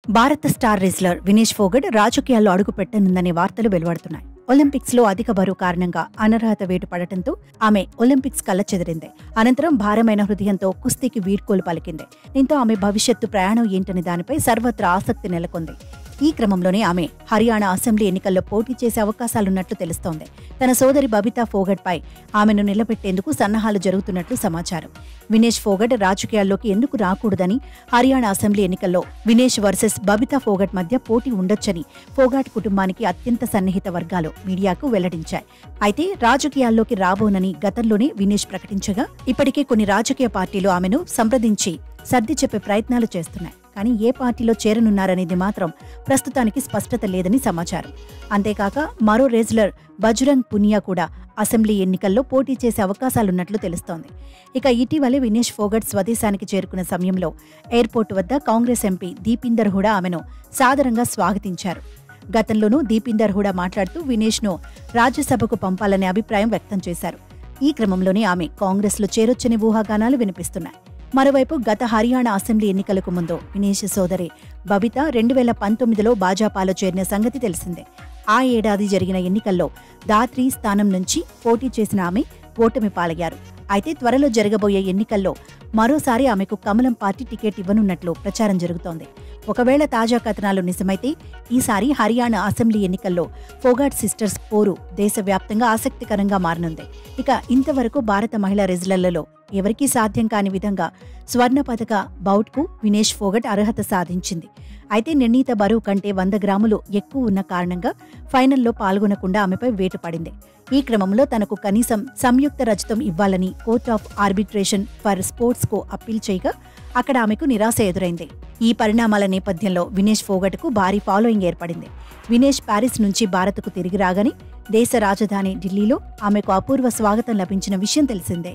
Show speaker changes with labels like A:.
A: భారత star wrestler Vinesh Phogat రాజకీయాల్లో అడుగు పెట్టనుందనే వార్తలు వెలువడుతున్నాయి. ఒలింపిక్స్ లో అధిక బరువు కారణంగా అనర్హత వేటు పడటంతో ఆమె ఒలింపిక్స్ కళ్ళ చెదిరింది. అనంతరం భారమైన హృదయంతో కుస్తీకి వీడ్కోలు పలికింది. దీంతో ఆమె భవిష్యత్తు ప్రయాణం ఏంటనే దానిపై సర్వత్రా ఆసక్తి నెలకొంది. ఈ క్రమంలోనే ఆమె హర్యానా అసెంబ్లీ ఎన్నికల్లో పోటీ చేసే అవకాశాలున్నట్లు తెలుస్తోంది. తన సోదరి బబితా ఫోగట్ పై ఆమెను నిలబెట్టేందుకు సన్నాహాలు జరుగుతున్నట్లు సమాచారం. వినేష్ ఫోగట్ రాజకీయాల్లోకి ఎందుకు రాకూడదని, హర్యానా అసెంబ్లీ ఎన్నికల్లో వినేష్ వర్సెస్ బబితా ఫోగట్ మధ్య పోటీ ఉండొచ్చని ఫోగట్ కుటుంబానికి అత్యంత సన్నిహిత వర్గాలు మీడియాకు వెల్లడించాయి. అయితే రాజకీయాల్లోకి రాబోనని గతంలోనే వినేష్ ప్రకటించగా, ఇప్పటికే కొన్ని రాజకీయ పార్టీలు ఆమెను సంప్రదించి సర్ది చెప్పే ప్రయత్నాలు చేస్తున్నాయి. కానీ ఏ పార్టీలో చేరనున్నారనేది మాత్రం ప్రస్తుతానికి స్పష్టత లేదని సమాచారం. అంతేకాక మరో రెజ్లర్ బజరంగ్ పునియా కూడా అసెంబ్లీ ఎన్నికల్లో పోటీ చేసే అవకాశాలున్నట్లు తెలుస్తోంది. ఇక ఇటీవలే వినేష్ ఫోగట్ స్వదేశానికి చేరుకున్న సమయంలో ఎయిర్పోర్టు వద్ద కాంగ్రెస్ ఎంపీ దీపిందర్ హుడా ఆమెను సాదరంగా స్వాగతించారు. గతంలోనూ దీపిందర్ హుడా మాట్లాడుతూ వినేష్ను రాజ్యసభకు పంపాలనే అభిప్రాయం వ్యక్తం చేశారు. ఈ క్రమంలోనే ఆమె కాంగ్రెస్లో చేరొచ్చని ఊహాగానాలు వినిపిస్తున్నాయి. మరోవైపు గత హర్యానా అసెంబ్లీ ఎన్నికలకు ముందు వినేష్ సోదరి బబితా 2019లో భాజపాలో చేరిన సంగతి తెలిసిందే. ఆ ఏడాది జరిగిన ఎన్నికల్లో దాత్రి స్థానం నుంచి పోటీ చేసిన ఆమె ఓటమి పాలయ్యారు. అయితే త్వరలో జరగబోయే ఎన్నికల్లో మరోసారి ఆమెకు కమలం పార్టీ టికెట్ ఇవ్వనున్నట్లు ప్రచారం జరుగుతోంది. ఒకవేళ తాజా కథనాలు నిజమైతే ఈసారి హర్యానా అసెంబ్లీ ఎన్నికల్లో ఫోగట్ సిస్టర్స్ పోరు దేశవ్యాప్తంగా ఆసక్తికరంగా మారనుంది. ఇక ఇంతవరకు భారత మహిళా రెజ్లర్లలో ఎవరికీ సాధ్యం కాని విధంగా స్వర్ణ పతక బౌట్కు వినేష్ ఫోగట్ అర్హత సాధించింది. అయితే నిర్ణీత బరువు కంటే 100 గ్రాములు ఎక్కువ ఉన్న కారణంగా ఫైనల్లో పాల్గొనకుండా ఆమెపై వేటు పడింది. ఈ క్రమంలో తనకు కనీసం సంయుక్త రజతం ఇవ్వాలని court of arbitration for sports కు అప్పీల్ చేయగా అక్కడ ఆమెకు నిరాశ ఎదురైంది. ఈ పరిణామాల నేపథ్యంలో వినేష్ ఫోగట్కు భారీ ఫాలోయింగ్ ఏర్పడింది. వినేష్ ప్యారిస్ నుంచి భారత్కు తిరిగి రాగానే దేశ రాజధాని ఢిల్లీలో ఆమెకు అపూర్వ స్వాగతం లభించిన విషయం తెలిసిందే.